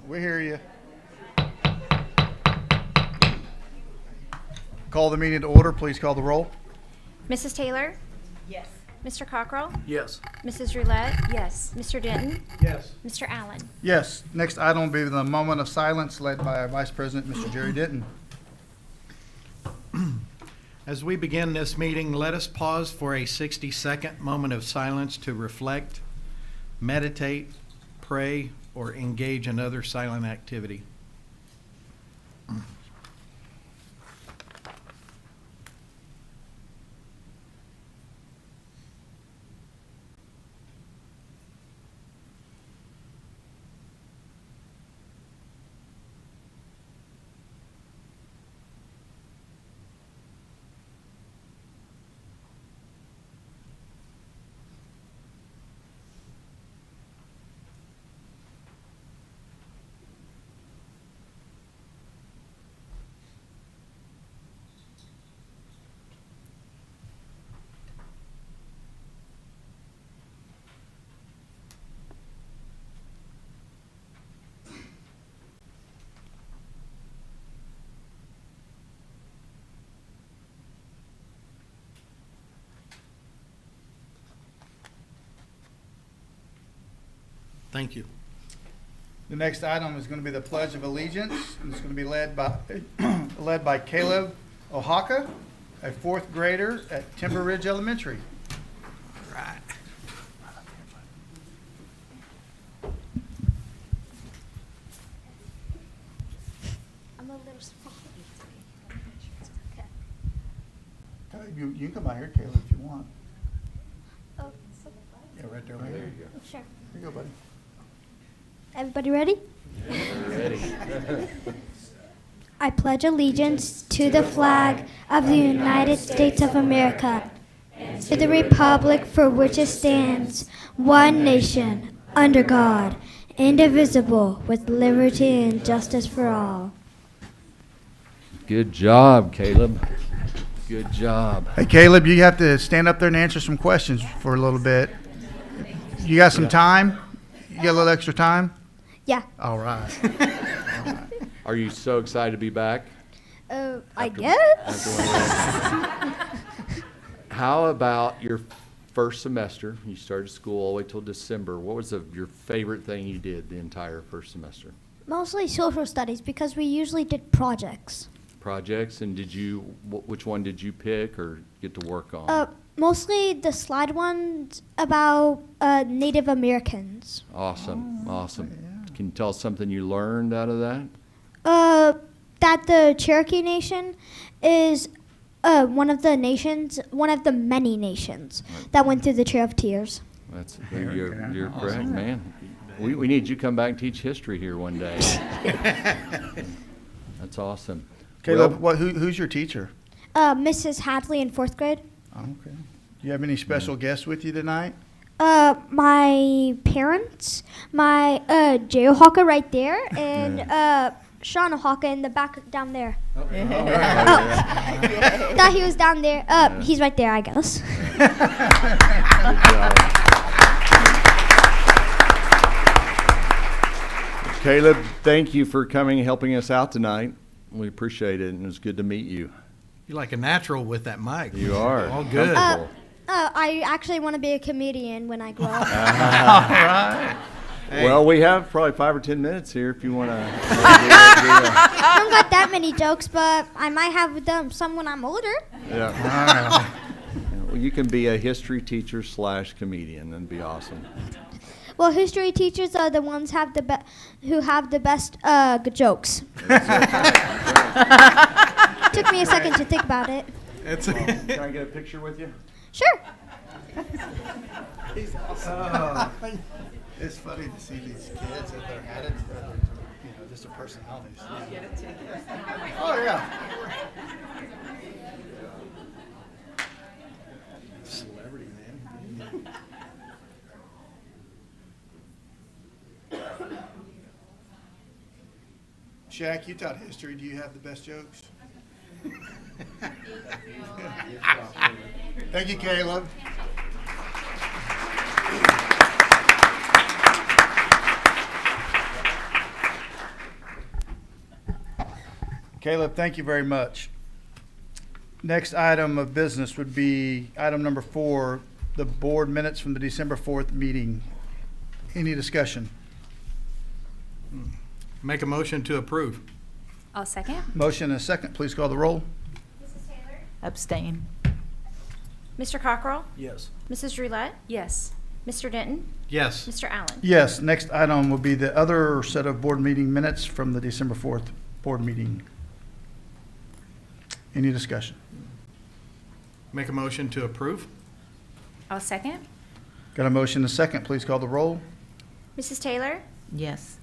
We hear you. Call the meeting to order. Please call the roll. Mrs. Taylor? Yes. Mr. Cockrell? Yes. Mrs. Roulette? Yes. Mr. Denton? Yes. Mr. Allen? Yes. Next item will be the moment of silence led by our Vice President, Mr. Jerry Denton. As we begin this meeting, let us pause for a 60-second moment of silence to reflect, meditate, pray, or engage in other silent activity. Thank you. The next item is going to be the Pledge of Allegiance. And it's going to be led by Caleb Oaxaca, a fourth grader at Timber Ridge Elementary. Right. I'm a little small. You can come out here, Caleb, if you want. Oh, Yeah, right there. Right there you go. sure. Here you go, buddy. Everybody ready? Ready. I pledge allegiance to the flag of the United States of America, to the republic for which it stands, one nation, under God, indivisible, with liberty and justice for all. Good job, Caleb. Good job. Hey, Caleb, you have to stand up there and answer some questions for a little bit. You got some time? You got a little extra time? Yeah. All right. Are you so excited to be back? I guess. How about your first semester? You started school all the way till December. What was your favorite thing you did the entire first semester? Mostly social studies because we usually did projects. Projects, and which one did you pick or get to work on? Mostly the slide ones about Native Americans. Awesome, awesome. Can you tell us something you learned out of that? That the Cherokee Nation is one of the many nations that went through the Trail of Tears. You're correct, man. We need you to come back and teach history here one day. That's awesome. Caleb, who's your teacher? Mrs. Hadley in fourth grade. Oh, okay. Do you have any special guests with you tonight? My parents, my Jayhawker right there, and Sean Hawker in the back down there. Thought he was down there. He's right there, I guess. Caleb, thank you for coming and helping us out tonight. We appreciate it, and it was good to meet you. You're like a natural with that mic. You are. All good. Comfortable. I actually want to be a comedian when I grow up. All right. Hey. Well, we have probably 5 or 10 minutes here if you want to. I don't got that many jokes, but I might have some when I'm older. Yeah. All right. Well, you can be a history teacher / comedian. That'd be awesome. Well, history teachers are the ones who have the best good jokes. Took me a second to think about it. Can I get a picture with you? Sure. He's awesome. It's funny to see these kids at their attitude, just their personalities. Oh, yeah. Celebrity, man. Shaq, you taught history. Do you have the best jokes? Thank you, Caleb. Caleb, thank you very much. Next item of business would be item number 4, the board minutes from the December 4th meeting. Any discussion? Make a motion to approve. I'll second. Motion and a second. Please call the roll. Mrs. Taylor? Abstain. Mr. Cockrell? Yes. Mrs. Roulette? Yes. Mr. Denton? Yes. Mr. Allen? Yes, next item will be the other set of board meeting minutes from the December 4th board meeting. Any discussion? Make a motion to approve. I'll second. Got a motion and a second. Please call the roll. Mrs. Taylor? Yes.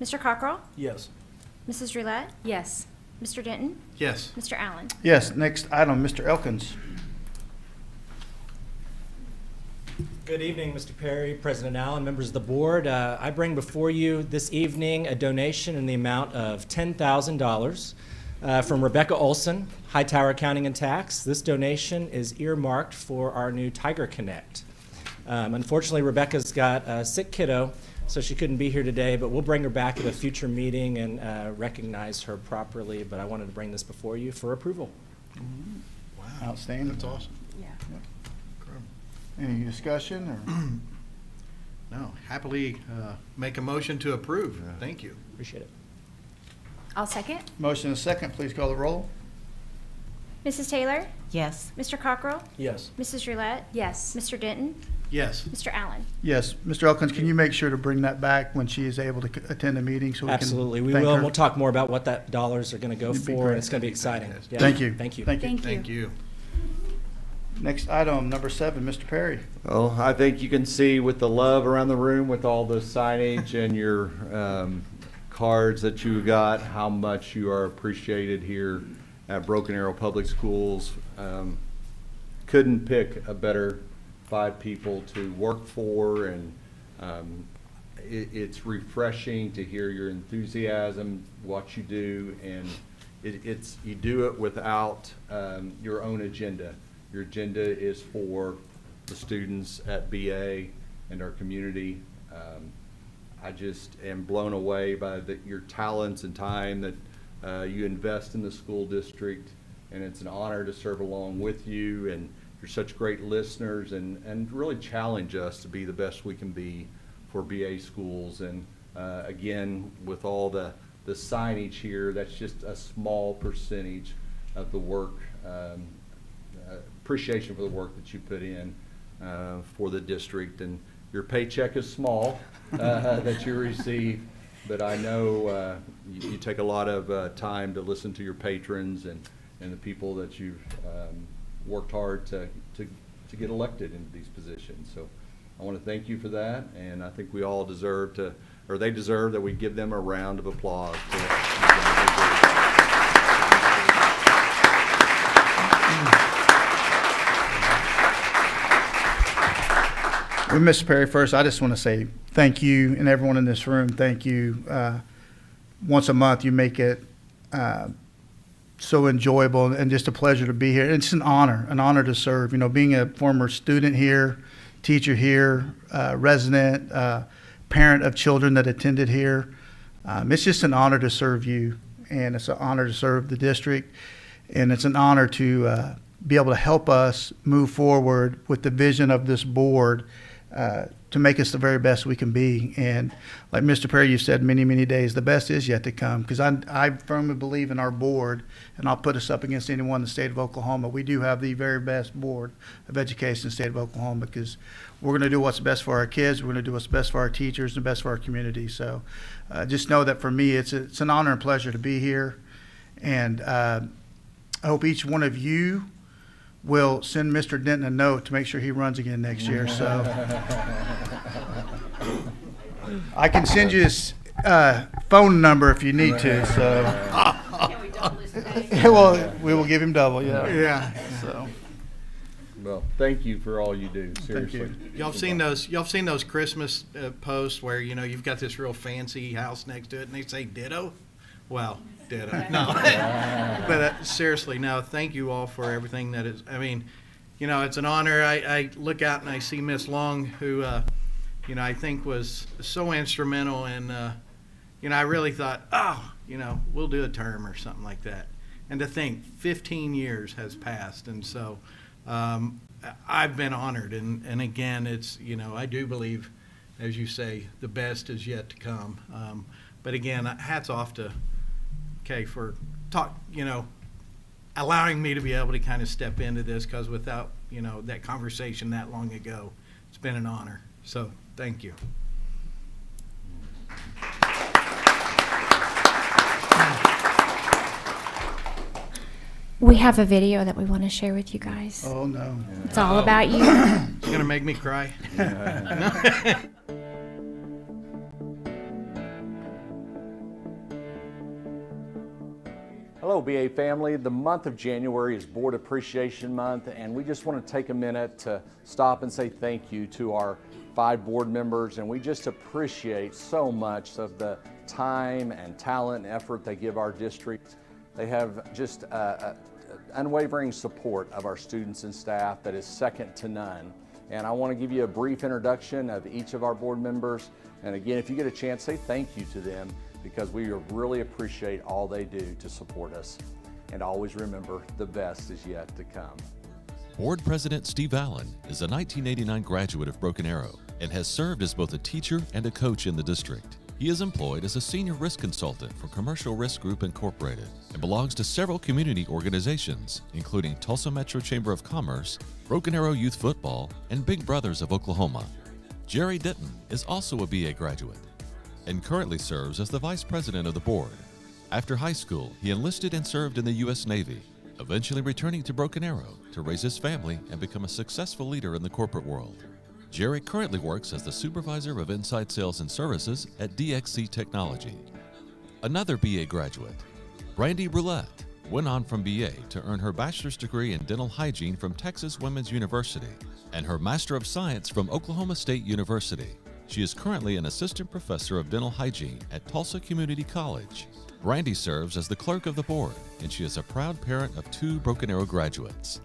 Mr. Cockrell? Yes. Mrs. Roulette? Yes. Mr. Denton? Yes. Mr. Allen? Yes, next item, Mr. Elkins. Good evening, Mr. Perry, President Allen, members of the board. I bring before you this evening a donation in the amount of $10,000 from Rebecca Olson, Hightower Accounting and Tax. This donation is earmarked for our new Tiger Connect. Unfortunately, Rebecca's got a sick kiddo, so she couldn't be here today, but we'll bring her back at a future meeting and recognize her properly. But I wanted to bring this before you for approval. Wow. Outstanding. That's awesome. Yeah. Any discussion or? No, happily make a motion to approve. Thank you. Appreciate it. I'll second. Motion and a second. Please call the roll. Mrs. Taylor? Yes. Mr. Cockrell? Yes. Mrs. Roulette? Yes. Mr. Denton? Yes. Mr. Allen? Yes, Mr. Elkins, can you make sure to bring that back when she is able to attend the meeting so we can Absolutely, we thank will. her? And we'll talk more about what that dollars are going to go It'd be for, great. and it's going to be exciting. Yeah. Thank you. Thank you. Thank you. Thank you. Thank you. Next item, number 7, Mr. Perry. Well, I think you can see with the love around the room with all the signage and your cards that you got, how much you are appreciated here at Broken Arrow Public Schools. Couldn't pick a better 5 people to work for, and it's refreshing to hear your enthusiasm, what you do, and it's you do it without your own agenda. Your agenda is for the students at BA and our community. I just am blown away by your talents and time that you invest in the school district, and it's an honor to serve along with you, and you're such great listeners and really challenge us to be the best we can be for BA schools. And again, with all the signage here, that's just a small percentage of the work, appreciation for the work that you put in for the district. And your paycheck is small that you receive, but I know you take a lot of time to listen to your patrons and the people that you've worked hard to get elected into these positions. So I want to thank you for that, and I think we all deserve to, or they deserve that we give them a round of applause. Well, Mr. Perry, first, I just want to say thank you, and everyone in this room, thank you. Once a month, you make it so enjoyable and just a pleasure to be here. It's an honor to serve. You know, being a former student here, teacher here, resident, parent of children that attended here, it's just an honor to serve you, and it's an honor to serve the district, and it's an honor to be able to help us move forward with the vision of this board to make us the very best we can be. And like Mr. Perry, you said many, many days, the best is yet to come, because I firmly believe in our board, and I'll put us up against anyone in the state of Oklahoma. We do have the very best board of education in the state of Oklahoma, because we're going to do what's best for our kids, we're going to do what's best for our teachers and best for our community. So just know that for me, it's an honor and pleasure to be here. And I hope each one of you will send Mr. Denton a note to make sure he runs again next year. So I can send you his phone number if you need to. So well, we will give him double. Yeah. Yeah. So Well, thank you for all you do, Thank seriously. you. Y'all seen those Christmas posts where, you know, you've got this real fancy house next to it and they say ditto? Well, ditto. No. But seriously, no, thank you all for everything that is, I mean, you know, it's an honor. I look out and I see Miss Long, who, you know, I think was so instrumental, and, you know, I really thought, oh, we'll do a term or something like that. And to think 15 years has passed. And so I've been honored. And again, it's, I do believe, as you say, the best is yet to come. But again, hats off to Kay for allowing me to be able to kind of step into this, because without, that conversation that long ago, it's been an honor. So thank you. We have a video that we want to share with you guys. Oh, no. It's all about you. It's going to make me cry. Hello, BA family. The month of January is Board Appreciation Month, and we just want to take a minute to stop and say thank you to our 5 board members, and we just appreciate so much of the time and talent and effort they give our district. They have just unwavering support of our students and staff that is second to none. And I want to give you a brief introduction of each of our board members. And again, if you get a chance, say thank you to them, because we really appreciate all they do to support us. And always remember, the best is yet to come. Board President Steve Allen is a 1989 graduate of Broken Arrow and has served as both a teacher and a coach in the district. He is employed as a senior risk consultant for Commercial Risk Group Incorporated and belongs to several community organizations, including Tulsa Metro Chamber of Commerce, Broken Arrow Youth Football, and Big Brothers of Oklahoma. Jerry Ditton is also a BA graduate and currently serves as the vice president of the board. After high school, he enlisted and served in the U.S. Navy, eventually returning to Broken Arrow to raise his family and become a successful leader in the corporate world. Jerry currently works as the supervisor of inside sales and services at DXC Technology. Another BA graduate, Brandy Roulette, went on from BA to earn her bachelor's degree in dental hygiene from Texas Women's University and her Master of Science from Oklahoma State University. She is currently an assistant professor of dental hygiene at Tulsa Community College. Brandy serves as the clerk of the board, and she is a proud parent of 2 Broken Arrow graduates.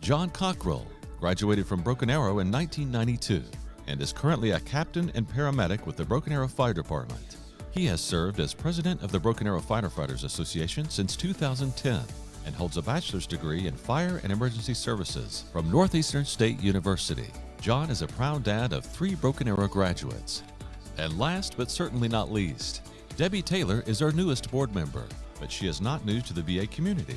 John Cockrell graduated from Broken Arrow in 1992 and is currently a captain and paramedic with the Broken Arrow Fire Department. He has served as president of the Broken Arrow Firefighters Association since 2010 and holds a bachelor's degree in fire and emergency services from Northeastern State University. John is a proud dad of 3 Broken Arrow graduates. And last but certainly not least, Debbie Taylor is our newest board member, but she is not new to the BA community.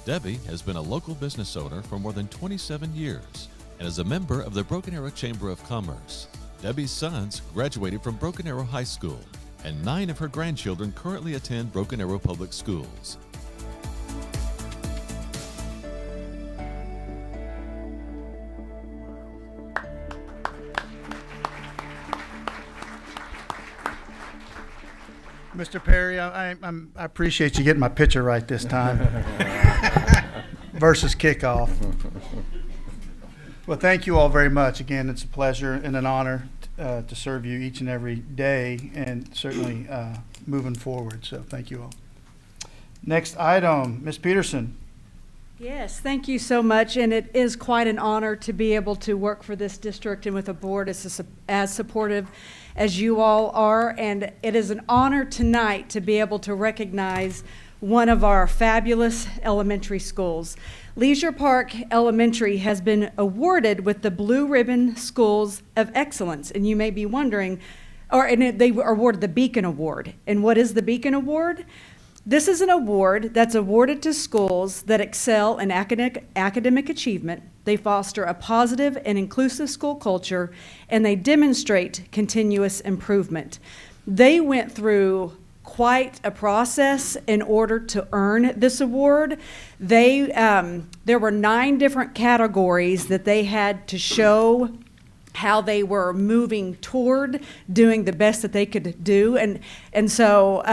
Debbie has been a local business owner for more than 27 years and is a member of the Broken Arrow Chamber of Commerce. Debbie's sons graduated from Broken Arrow High School, and 9 of her grandchildren currently attend Broken Arrow Public Schools. Mr. Perry, I appreciate you getting my picture right this time versus kickoff. Well, thank you all very much. Again, it's a pleasure and an honor to serve you each and every day, and certainly moving forward. So thank you all. Next item, Ms. Peterson. Yes, thank you so much, and it is quite an honor to be able to work for this district and with a board as supportive as you all are, and it is an honor tonight to be able to recognize one of our fabulous elementary schools. Leisure Park Elementary has been awarded with the Blue Ribbon Schools of Excellence, and you may be wondering, they were awarded the Beacon Award. And what is the Beacon Award? This is an award that's awarded to schools that excel in academic achievement. They foster a positive and inclusive school culture, and they demonstrate continuous improvement. They went through quite a process in order to earn this award. There were 9 different categories that they had to show how they were moving toward doing the best that they could do. And so,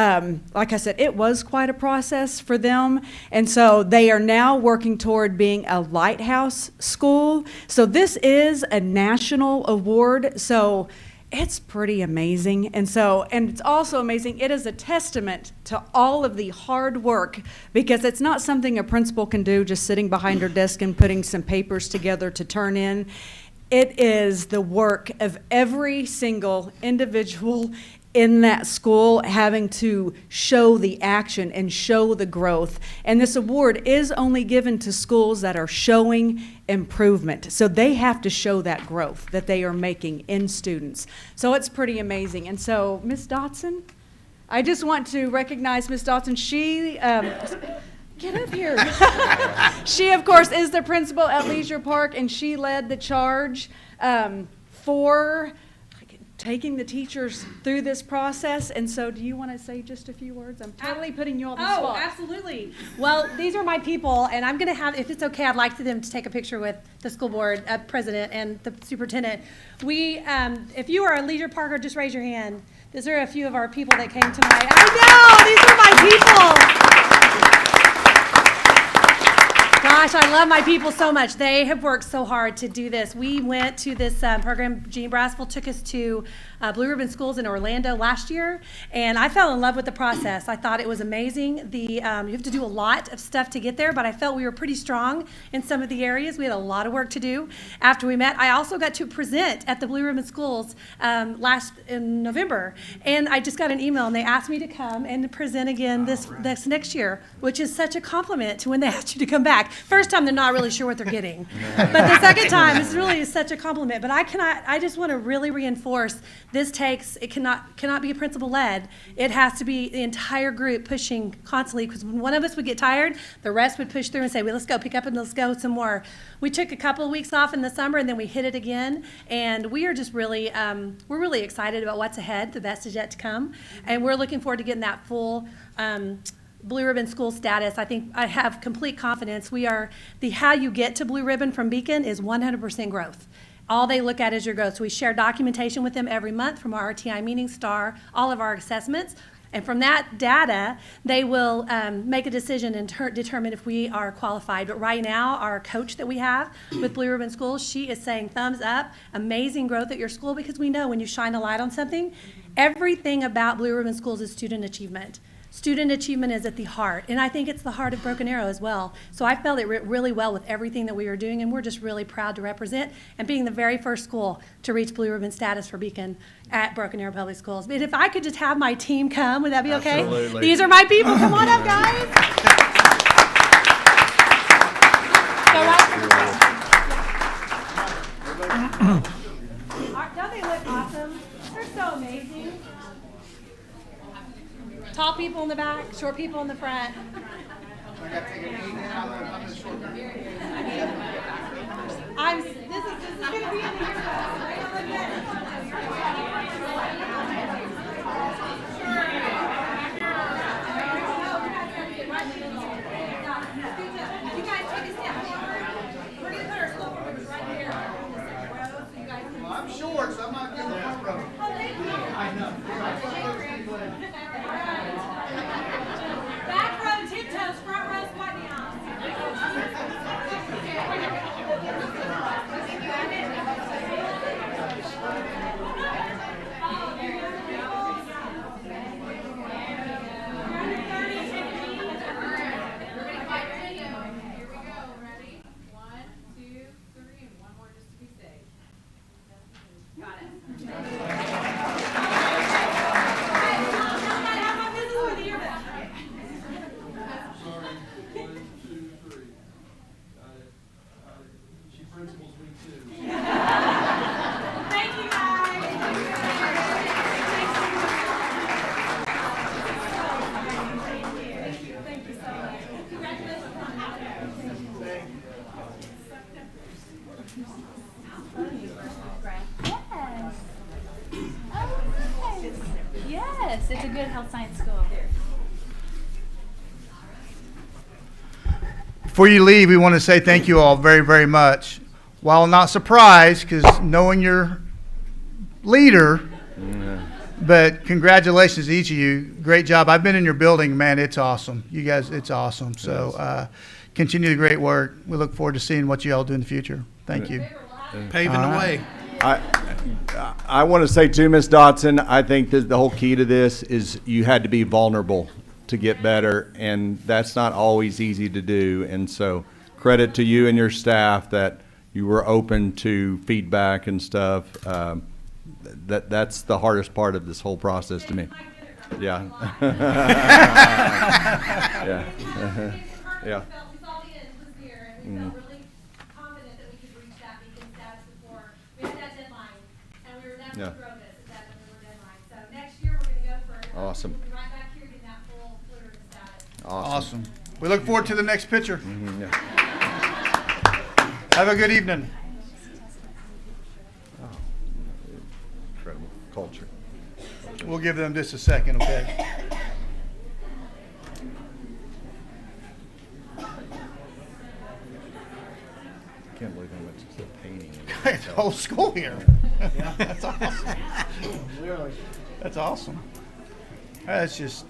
like I said, it was quite a process for them. And so they are now working toward being a lighthouse school. So this is a national award. So it's pretty amazing. And it's also amazing. It is a testament to all of the hard work, because it's not something a principal can do just sitting behind her desk and putting some papers together to turn in. It is the work of every single individual in that school having to show the action and show the growth. And this award is only given to schools that are showing improvement. So they have to show that growth that they are making in students. So it's pretty amazing. And so, Ms. Dotson, I just want to recognize Ms. Dotson. She, get up here. She, of course, is the principal at Leisure Park, and she led the charge for taking the teachers through this process. And so do you want to say just a few words? I'm totally putting you on the spot. Oh, absolutely. Well, these are my people, and I'm going to have, if it's okay, I'd like for them to take a picture with the school board president and the superintendent. We, if you are a Leisure Parker, just raise your hand. These are a few of our people that came tonight. I know, these are my people. Gosh, I love my people so much. They have worked so hard to do this. We went to this program. Jean Brassville took us to Blue Ribbon Schools in Orlando last year, and I fell in love with the process. I thought it was amazing. You have to do a lot of stuff to get there, but I felt we were pretty strong in some of the areas. We had a lot of work to do after we met. I also got to present at the Blue Ribbon Schools in November, and I just got an email, and they asked me to come and present again this next year, which is such a compliment to when they asked you to come back. First time, they're not really sure what they're getting. But the second time, it's really such a compliment. But I just want to really reinforce, it cannot be a principal led. It has to be the entire group pushing constantly, because when one of us would get tired, the rest would push through and say, well, let's go pick up and let's go some more. We took a couple of weeks off in the summer, and then we hit it again. And we are just really, we're really excited about what's ahead. The best is yet to come. And we're looking forward to getting that full Blue Ribbon school status. I think I have complete confidence. How you get to Blue Ribbon from Beacon is 100% growth. All they look at is your growth. So we share documentation with them every month from our RTI meeting, STAR, all of our assessments. And from that data, they will make a decision and determine if we are qualified. But right now, our coach that we have with Blue Ribbon Schools, she is saying thumbs up, amazing growth at your school, because we know when you shine a light on something, everything about Blue Ribbon Schools is student achievement. Student achievement is at the heart, and I think it's the heart of Broken Arrow as well. So I felt it really well with everything that we were doing, and we're just really proud to represent and being the very first school to reach Blue Ribbon status for Beacon at Broken Arrow Public Schools. But if I could just have my team come, would that be okay? Absolutely. These are my people. Come on up, guys. Don't they look awesome? They're so amazing. Tall people in the back, short people in the front. This is going to be in the You guys take a step forward. We're going to put our school members right here. So you guys can I'm short, so I'm not in the front row. Oh, thank you. I know. Back row tiptoes, front row squat down. Yes, it's a good health science school. Before you leave, we want to say thank you all very, very much. While not surprised, because knowing your leader, but congratulations to each of you. Great job. I've been in your building, man. It's awesome. You guys, it's awesome. So continue the great work. We look forward to seeing what you all do in the future. Thank you. Paving the way. I want to say too, Ms. Dotson, I think that the whole key to this is you had to be vulnerable to get better, and that's not always easy to do. And so credit to you and your staff that you were open to feedback and stuff. that's the hardest part of this whole process to me. Yeah. Yeah. Yeah. We saw the end was near, and we felt really confident that we could reach that because that's before, we had that deadline, and we were never Yeah. to grow this at that November deadline. So next year, we're gonna go for it. Awesome. We'll be right back here getting that full fluid status. Awesome. We look forward to the next picture. Yeah. Have a good evening. Incredible culture. We'll give them just a second, okay? I can't believe how much it's painting. It's whole school here. That's awesome. That's awesome. That's just,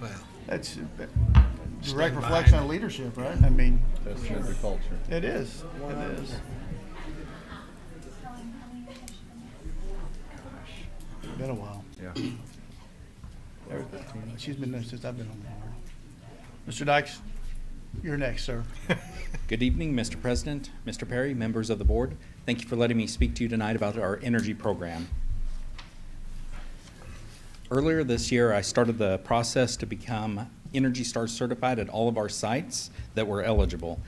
Well, that's a direct Stand reflection behind of leadership, right? I mean, That's the culture. it is. It is. Been a while. Yeah. She's been there since I've been on the board. Mr. Dykes, you're next, sir. Good evening, Mr. President, Mr. Perry, members of the board. Thank you for letting me speak to you tonight about our energy program. Earlier this year, I started the process to become Energy Star certified at all of our sites that were eligible.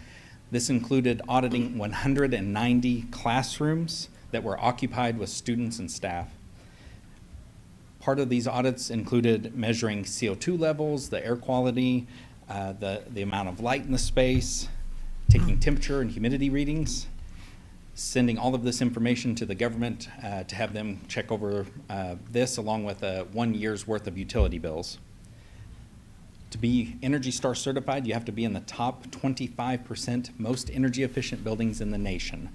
This included auditing 190 classrooms that were occupied with students and staff. Part of these audits included measuring CO2 levels, the air quality, the amount of light in the space, taking temperature and humidity readings, sending all of this information to the government to have them check over this along with 1 year's worth of utility bills. To be Energy Star certified, you have to be in the top 25% most energy efficient buildings in the nation.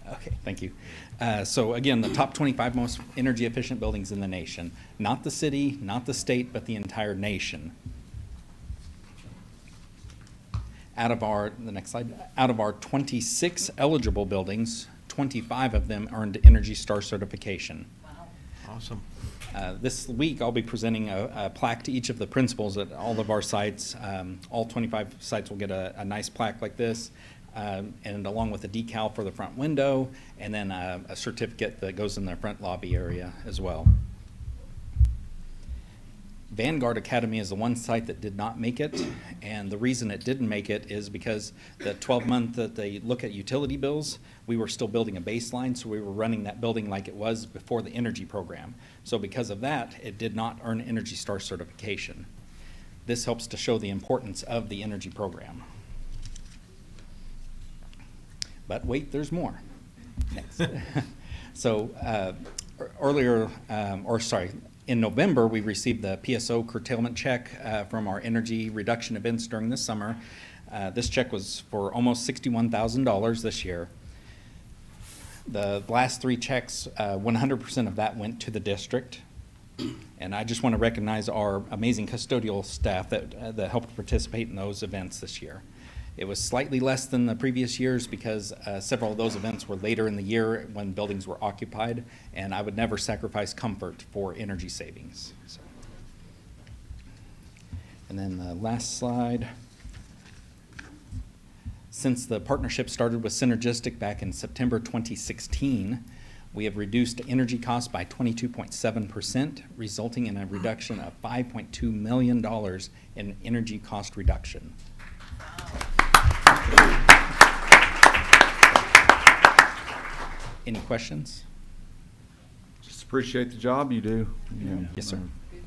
Okay, thank you. So again, the top 25 most energy efficient buildings in the nation. Not the city, not the state, but the entire nation. The next slide, out of our 26 eligible buildings, 25 of them earned Energy Star certification. awesome. This week, I'll be presenting a plaque to each of the principals at all of our sites. All 25 sites will get a nice plaque like this. And along with a decal for the front window, and then a certificate that goes in the front lobby area as well. Vanguard Academy is the one site that did not make it, and the reason it didn't make it is because the 12-month that they look at utility bills, we were still building a baseline, so we were running that building like it was before the energy program. So because of that, it did not earn Energy Star certification. This helps to show the importance of the energy program. But wait, there's more. Next. So in November, we received the PSO curtailment check from our energy reduction events during the summer. This check was for almost $61,000 this year. The last three checks, 100% of that went to the district. And I just want to recognize our amazing custodial staff that helped participate in those events this year. It was slightly less than the previous years because several of those events were later in the year when buildings were occupied, and I would never sacrifice comfort for energy savings. So. And then the last slide. Since the partnership started with Synergistic back in September 2016, we have reduced energy costs by 22.7%, resulting in a reduction of $5.2 million in energy cost reduction. Any questions? Just appreciate the job you do. Yes, sir.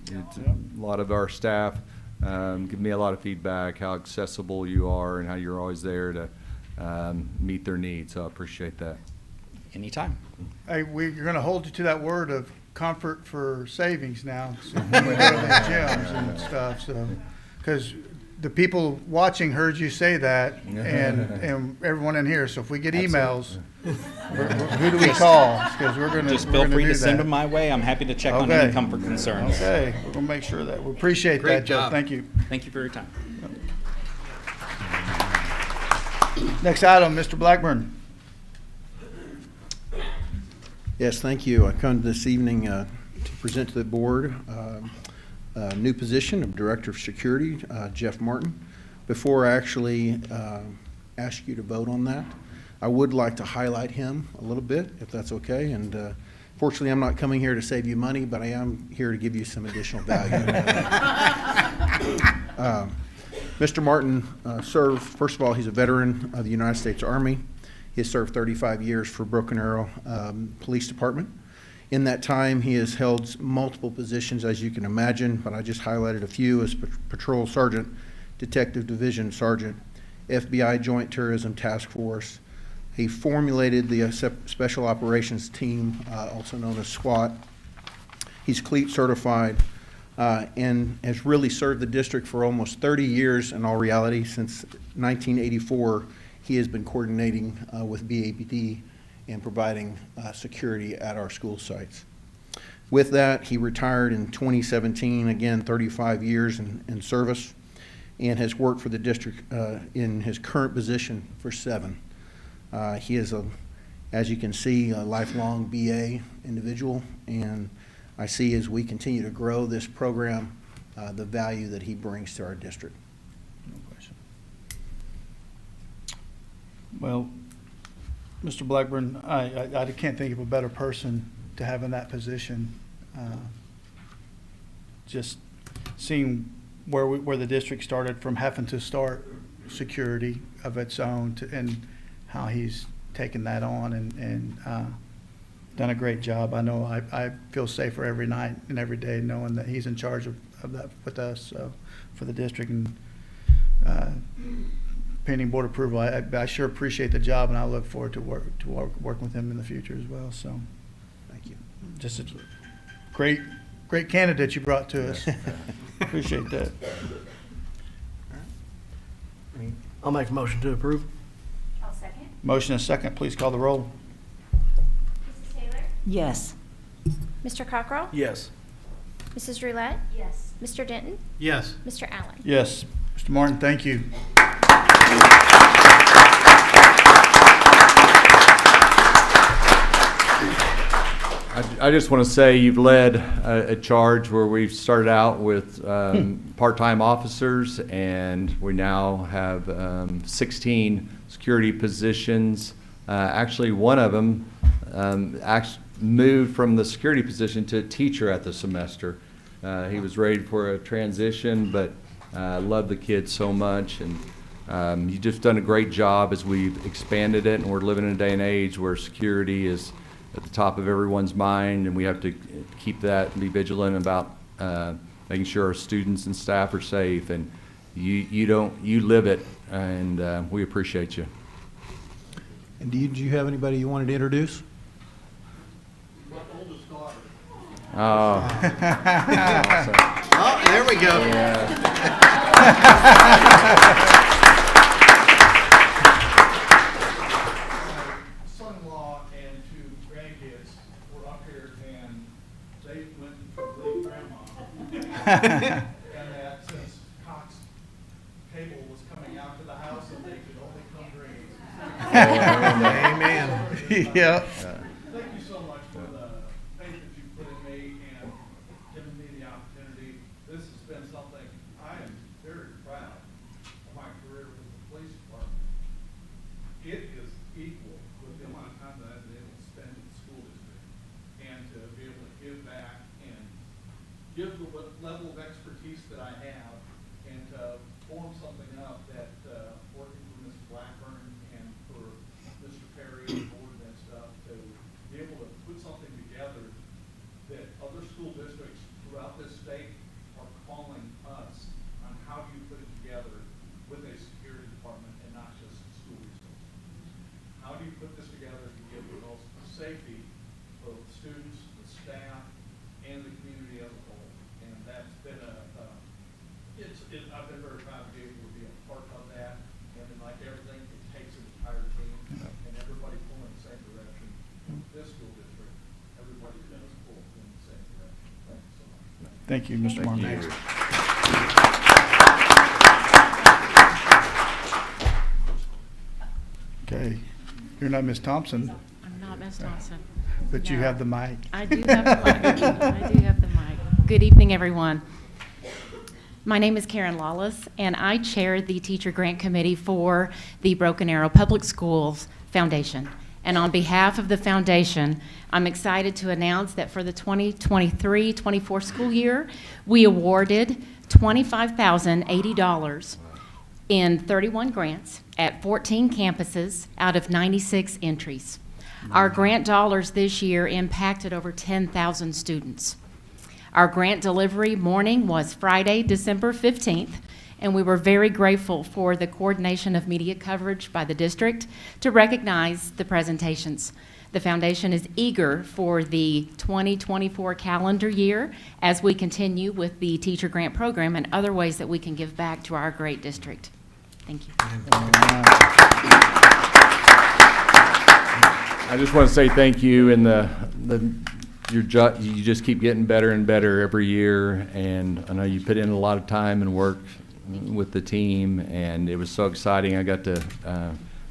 It's a lot of our staff give me a lot of feedback, how accessible you are and how you're always there to meet their needs. So I appreciate that. Anytime. Hey, you're going to hold you to that word of comfort for savings now. So when we go to the gyms and stuff, so because the people watching heard you say that, and everyone in here. So if we get emails, who do we call? Because we're going to Just feel free to send them my way. I'm happy to check on any comfort concerns. Okay, we're going to make sure that we appreciate Great that, Joe. job. Thank you. Thank you for your time. Next item, Mr. Blackburn. Yes, thank you. I come this evening to present to the board new position of Director of Security, Jeff Martin. Before I actually ask you to vote on that, I would like to highlight him a little bit, if that's okay. And fortunately, I'm not coming here to save you money, but I am here to give you some additional value. Mr. Martin served, first of all, he's a veteran of the United States Army. He has served 35 years for Broken Arrow Police Department. In that time, he has held multiple positions, as you can imagine, but I just highlighted a few as Patrol Sergeant, Detective Division Sergeant, FBI Joint Terrorism Task Force. He formulated the Special Operations Team, also known as SWAT. He's CLEAT certified and has really served the district for almost 30 years in all reality. Since 1984, he has been coordinating with BAPD and providing security at our school sites. With that, he retired in 2017, again, 35 years in service, and has worked for the district in his current position for 7. He is, as you can see, a lifelong BA individual, and I see as we continue to grow this program, the value that he brings to our district. No question. Well, Mr. Blackburn, I can't think of a better person to have in that position. Just seeing where the district started from having to start security of its own and how he's taken that on and done a great job. I know I feel safer every night and every day knowing that he's in charge of that with us, so for the district. And pending board approval, I sure appreciate the job, and I look forward to working with him in the future as well. So, thank you. Just a great candidate you brought to us. Appreciate that. I'll make a motion to approve. I'll second. Motion and second. Please call the roll. Mrs. Taylor? Yes. Mr. Cockrell? Yes. Mrs. Roulette? Yes. Mr. Denton? Yes. Mr. Allen? Yes. Mr. Martin, thank you. I just want to say you've led a charge where we've started out with part-time officers, and we now have 16 security positions. Actually, one of them moved from the security position to a teacher at the semester. He was ready for a transition, but loved the kids so much, and you've just done a great job as we've expanded it, and we're living in a day and age where security is at the top of everyone's mind, and we have to keep that and be vigilant about making sure our students and staff are safe. And you live it, and we appreciate you. And do you have anybody you wanted to introduce? My oldest daughter. Oh. Oh, there we go. Son-in-law and 2 grandkids were up here, and they went to believe Grandma. And that since Cox cable was coming out to the house, and they could only come dreams. Amen. Yeah. Thank you so much for the faith that you put in me and giving me the opportunity. This has been something I am very proud of my career with the police department. It is equal with the amount of time that I've been able to spend in the school district, and to be able to give back and give the level of expertise that I have, and to form something up that, working for Ms. Blackburn and for Mr. Perry and the board and that stuff, to be able to put something together that other school districts throughout this state are calling us on how do you put it together with a security department and not just school resources. How do you put this together to give the most safety for the students, the staff, and the community as a whole? And that's been I've been very proud to be able to be a part of that. And then, like everything, it takes an entire team and everybody pulling in the same direction. This school district, everybody does pull in the same direction. Thank you so much. Thank you, Mr. Martin. Okay. You're not Miss Thompson, I'm not Ms. Thompson. but you No. have the mic. I do have the mic. I do have the mic. Good evening, everyone. My name is Karen Lawless, and I chair the Teacher Grant Committee for the Broken Arrow Public Schools Foundation. And on behalf of the foundation, I'm excited to announce that for the 2023-24 school year, we awarded $25,080 in 31 grants at 14 campuses out of 96 entries. Our grant dollars this year impacted over 10,000 students. Our grant delivery morning was Friday, December 15th, and we were very grateful for the coordination of media coverage by the district to recognize the presentations. The foundation is eager for the 2024 calendar year as we continue with the teacher grant program and other ways that we can give back to our great district. Thank you. I just want to say thank you, and you just keep getting better and better every year, and I know you put in a lot of time and work with the team, and it was so exciting. I got to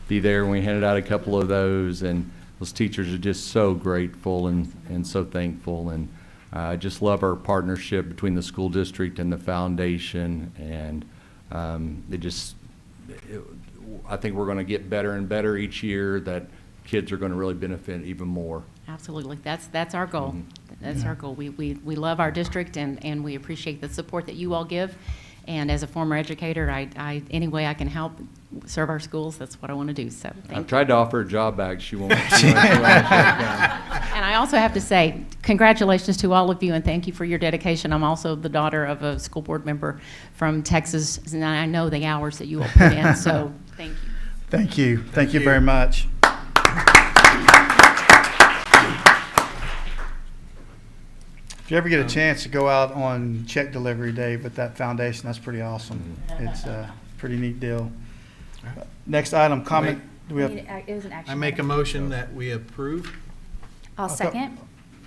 be there when we handed out a couple of those, and those teachers are just so grateful and so thankful, and I just love our partnership between the school district and the foundation, and I think we're going to get better and better each year, that kids are going to really benefit even more. Absolutely. That's our goal. That's our goal. We love our district, and we appreciate the support that you all give. And as a former educator, any way I can help serve our schools, that's what I want to do. So thank I've tried to offer a job back. She won't. And I also have to say, congratulations to all of you, and thank you for your dedication. I'm also the daughter of a school board member from Texas, and I know the hours that you all put in. So thank you. Thank you. Thank you very much. If you ever get a chance to go out on check delivery day with that foundation, that's pretty awesome. It's a pretty neat deal. Next item, comment. Do we have? It was an action. I make a motion that we approve. I'll second.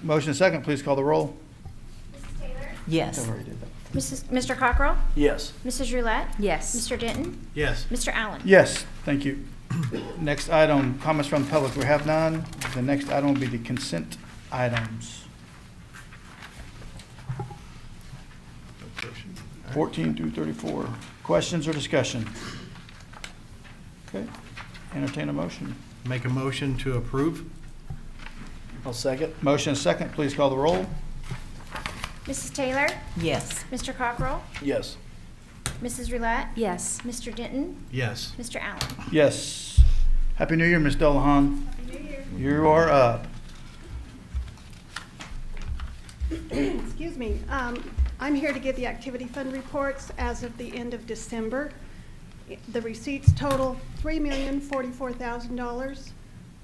Motion and second, please call the roll. Mrs. Taylor? Yes. I've already did that. Mr. Cockrell? Yes. Mrs. Roulette? Yes. Mr. Denton? Yes. Mr. Allen? Yes, thank you. Next item, comments from the public. We have none. The next item will be the consent items. 14 through 34. Questions or discussion? Okay, entertain a motion. Make a motion to approve. I'll second. Motion and second, please call the roll. Mrs. Taylor? Yes. Mr. Cockrell? Yes. Mrs. Roulette? Yes. Mr. Denton? Yes. Mr. Allen? Yes. Happy New Year, Ms. Delahan. Happy New Year. You are up. Excuse me. I'm here to give the activity fund reports as of the end of December. The receipts total $3,044,000.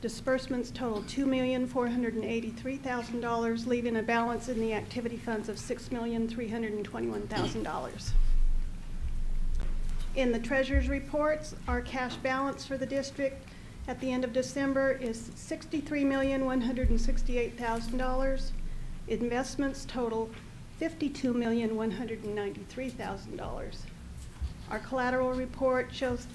Disbursements total $2,483,000, leaving a balance in the activity funds of $6,321,000. In the treasurer's reports, our cash balance for the district at the end of December is $63,168,000. Investments total $52,193,000. Our collateral report shows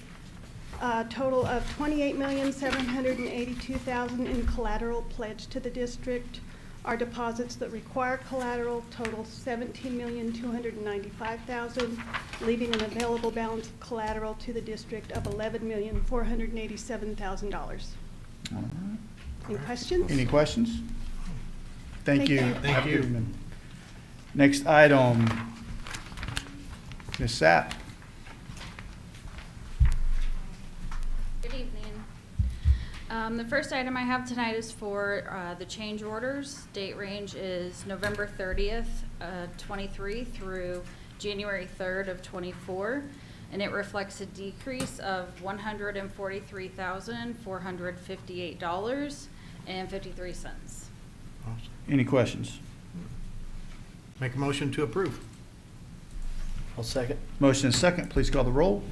a total of $28,782,000 in collateral pledged to the district. Our deposits that require collateral total $17,295,000, leaving an available balance of collateral to the district of $11,487,000. Any questions? Any questions? Thank you. Thank you. Next item, Ms. Sapp. Good evening. The first item I have tonight is for the change orders. Date range is November 30th, 23 through January 3rd of 24, and it reflects a decrease of $143,458.53. Any questions? Make a motion to approve. I'll second. Motion and second, please call the roll.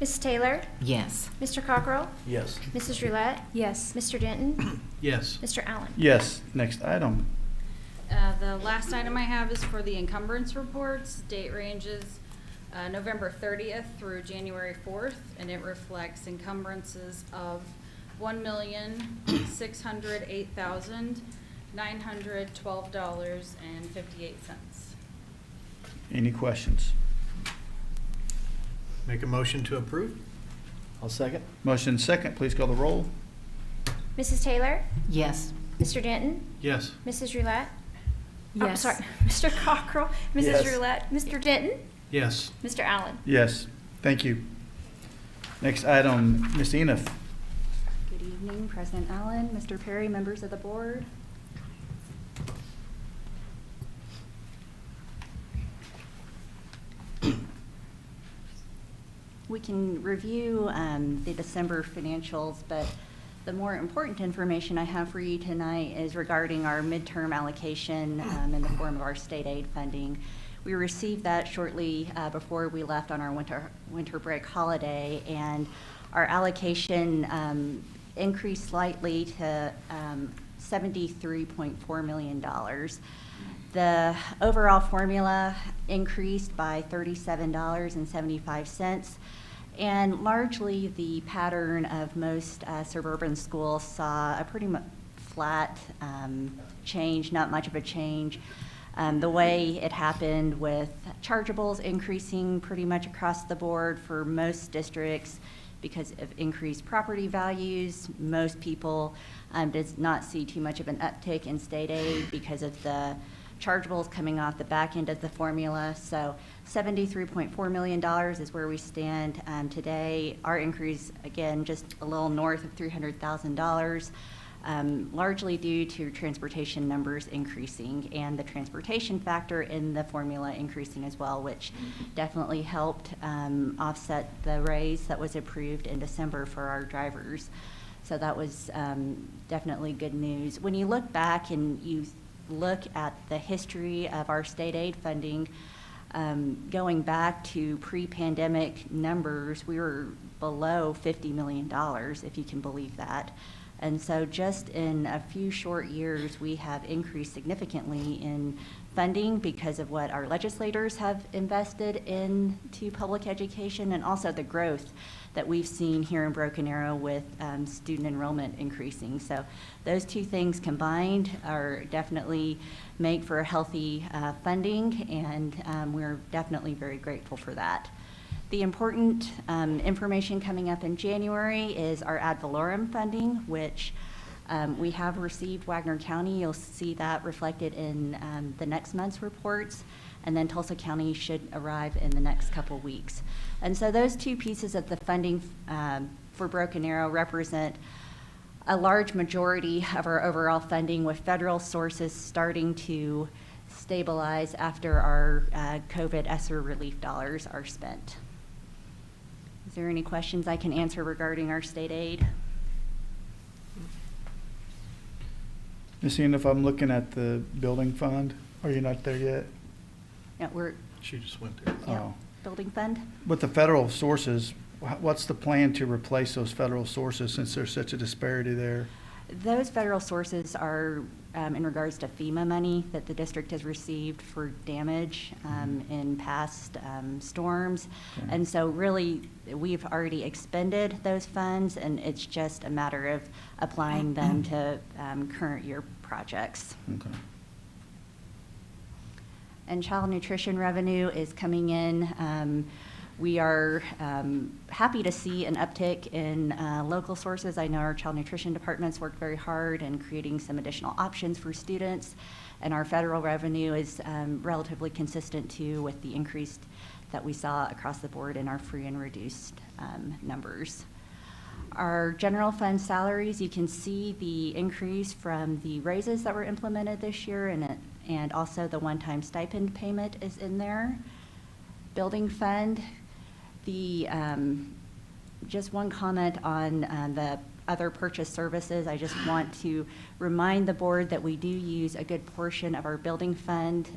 Mrs. Taylor? Yes. Mr. Cockrell? Yes. Mrs. Roulette? Yes. Mr. Denton? Yes. Mr. Allen? Yes. Next item. The last item I have is for the encumbrance reports. Date ranges November 30th through January 4th, and it reflects encumbrances of $1,608,912.58. Any questions? Make a motion to approve? I'll second. Motion second, please call the roll. Mrs. Taylor? Yes. Mr. Denton? Yes. Mrs. Roulette? I'm Yes. sorry, Mr. Cockrell? Mrs. Yes. Roulette? Mr. Denton? Yes. Mr. Allen? Yes, thank you. Next item, Ms. Enoff. Good evening, President Allen, Mr. Perry, members of the board. We can review the December financials, but the more important information I have for you tonight is regarding our midterm allocation in the form of our state aid funding. We received that shortly before we left on our winter break holiday, and our allocation increased slightly to $73.4 million. The overall formula increased by $37.75, and largely the pattern of most suburban schools saw a pretty flat change, not much of a change. The way it happened with chargeables increasing pretty much across the board for most districts because of increased property values. Most people did not see too much of an uptick in state aid because of the chargeables coming off the back end of the formula. So $73.4 million is where we stand today. Our increase, again, just a little north of $300,000. Largely due to transportation numbers increasing and the transportation factor in the formula increasing as well, which definitely helped offset the raise that was approved in December for our drivers. So that was definitely good news. When you look back and you look at the history of our state aid funding, going back to pre-pandemic numbers, we were below $50 million, if you can believe that. And so just in a few short years, we have increased significantly in funding because of what our legislators have invested into public education and also the growth that we've seen here in Broken Arrow with student enrollment increasing. So those two things combined are definitely make for a healthy funding, and we're definitely very grateful for that. The important information coming up in January is our ad valorem funding, which we have received Wagner County. You'll see that reflected in the next month's reports, and then Tulsa County should arrive in the next couple weeks. And so those two pieces of the funding for Broken Arrow represent a large majority of our overall funding, with federal sources starting to stabilize after our COVID ESSER relief dollars are spent. Is there any questions I can answer regarding our state aid? Ms. Ian, if I'm looking at the building fund, are you not there yet? Yeah, we're She just went there. Oh. building fund. With the federal sources, what's the plan to replace those federal sources since there's such a disparity there? Those federal sources are in regards to FEMA money that the district has received for damage in past storms. Okay. And so really, we've already expended those funds, and it's just a matter of applying them to current year projects. Okay. And child nutrition revenue is coming in. We are happy to see an uptick in local sources. I know our child nutrition departments worked very hard in creating some additional options for students, and our federal revenue is relatively consistent too with the increase that we saw across the board in our free and reduced numbers. Our general fund salaries, you can see the increase from the raises that were implemented this year, and also the one-time stipend payment is in there. Building fund, just one comment on the other purchase services. I just want to remind the board that we do use a good portion of our building fund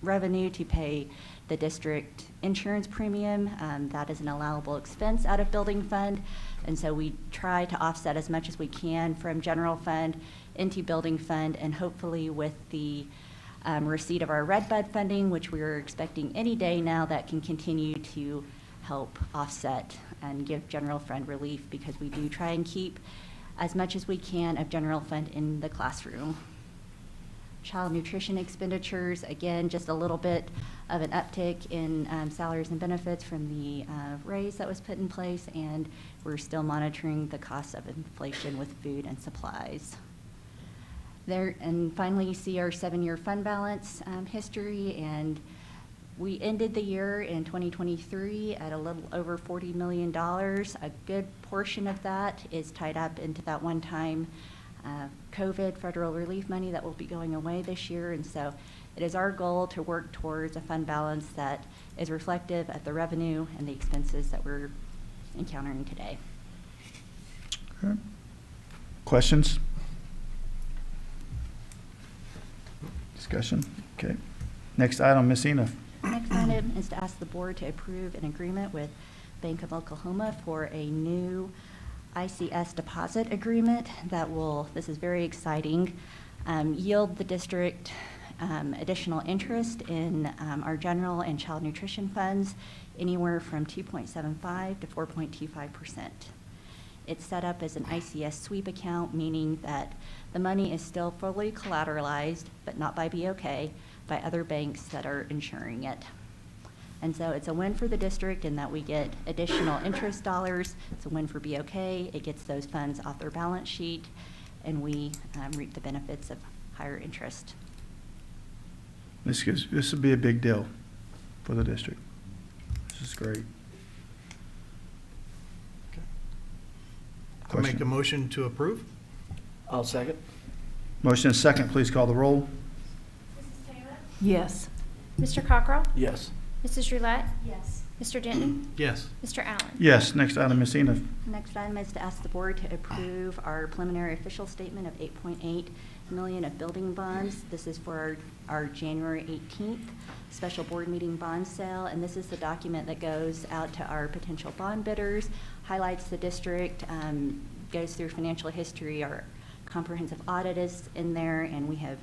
revenue to pay the district insurance premium. That is an allowable expense out of building fund, and so we try to offset as much as we can from general fund into building fund, and hopefully with the receipt of our Red Bud funding, which we are expecting any day now, that can continue to help offset and give general fund relief, because we do try and keep as much as we can of general fund in the classroom. Child nutrition expenditures, again, just a little bit of an uptick in salaries and benefits from the raise that was put in place, and we're still monitoring the cost of inflation with food and supplies. There, and finally, you see our 7-year fund balance history, and we ended the year in 2023 at a little over $40 million. A good portion of that is tied up into that one-time COVID federal relief money that will be going away this year. And so it is our goal to work towards a fund balance that is reflective of the revenue and the expenses that we're encountering today. Okay. Questions? Discussion? Okay. Next item, Ms. Ena. Next item is to ask the board to approve an agreement with Bank of Oklahoma for a new ICS deposit agreement that will, this is very exciting, yield the district additional interest in our general and child nutrition funds anywhere from 2.75 to 4.25%. It's set up as an ICS sweep account, meaning that the money is still fully collateralized, but not by BOK, by other banks that are insuring it. And so it's a win for the district in that we get additional interest dollars. It's a win for BOK. It gets those funds off their balance sheet, and we reap the benefits of higher interest. This would be a big deal for the district. This is great. I'll make a motion to approve. I'll second. Motion is second. Please call the roll. Yes. Mr. Cockrell? Yes. Mrs. Roulette? Yes. Mr. Denton? Yes. Mr. Allen? Yes. Next item, Ms. Ena. Next item is to ask the board to approve our preliminary official statement of $8.8 million of building bonds. This is for our January 18th special board meeting bond sale, and this is the document that goes out to our potential bond bidders, highlights the district, goes through financial history. Our comprehensive audit is in there, and we have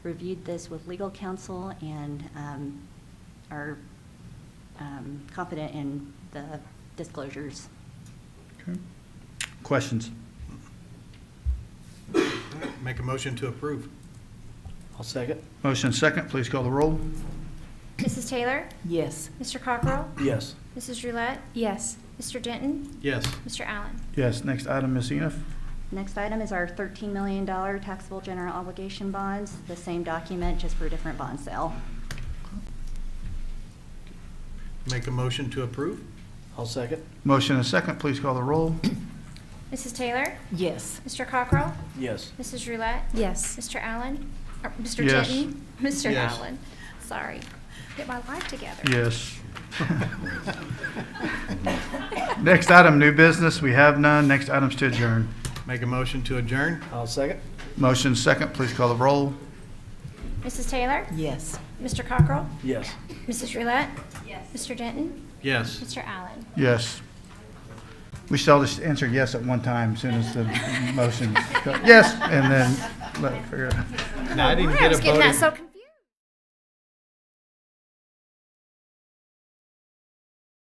reviewed this with legal counsel and are confident in the disclosures. Okay. Questions? Make a motion to approve. I'll second. Motion second. Please call the roll. Mrs. Taylor? Yes. Mr. Cockrell? Yes. Mrs. Roulette? Yes. Mr. Denton? Yes. Mr. Allen? Yes. Next item, Ms. Ena. Next item is our $13 million taxable general obligation bonds, the same document, just for a different bond sale. Make a motion to approve. I'll second. Motion and second. Please call the roll. Mrs. Taylor? Yes. Mr. Cockrell? Yes. Mrs. Roulette? Yes. Mr. Allen? Mr. Yes. Denton? Mr. Yes. Allen? Sorry. Get my life together. Yes. Next item, new business. We have none. Next item's to adjourn. Make a motion to adjourn. I'll second. Motion second. Please call the roll. Mrs. Taylor? Yes. Mr. Cockrell? Yes. Mrs. Roulette? Yes. Mr. Denton? Yes. Mr. Allen? Yes. We should all just answer yes at one time as soon as the motion. Yes, and then let it figure it out. No, I didn't I get was a getting that vote. so confused.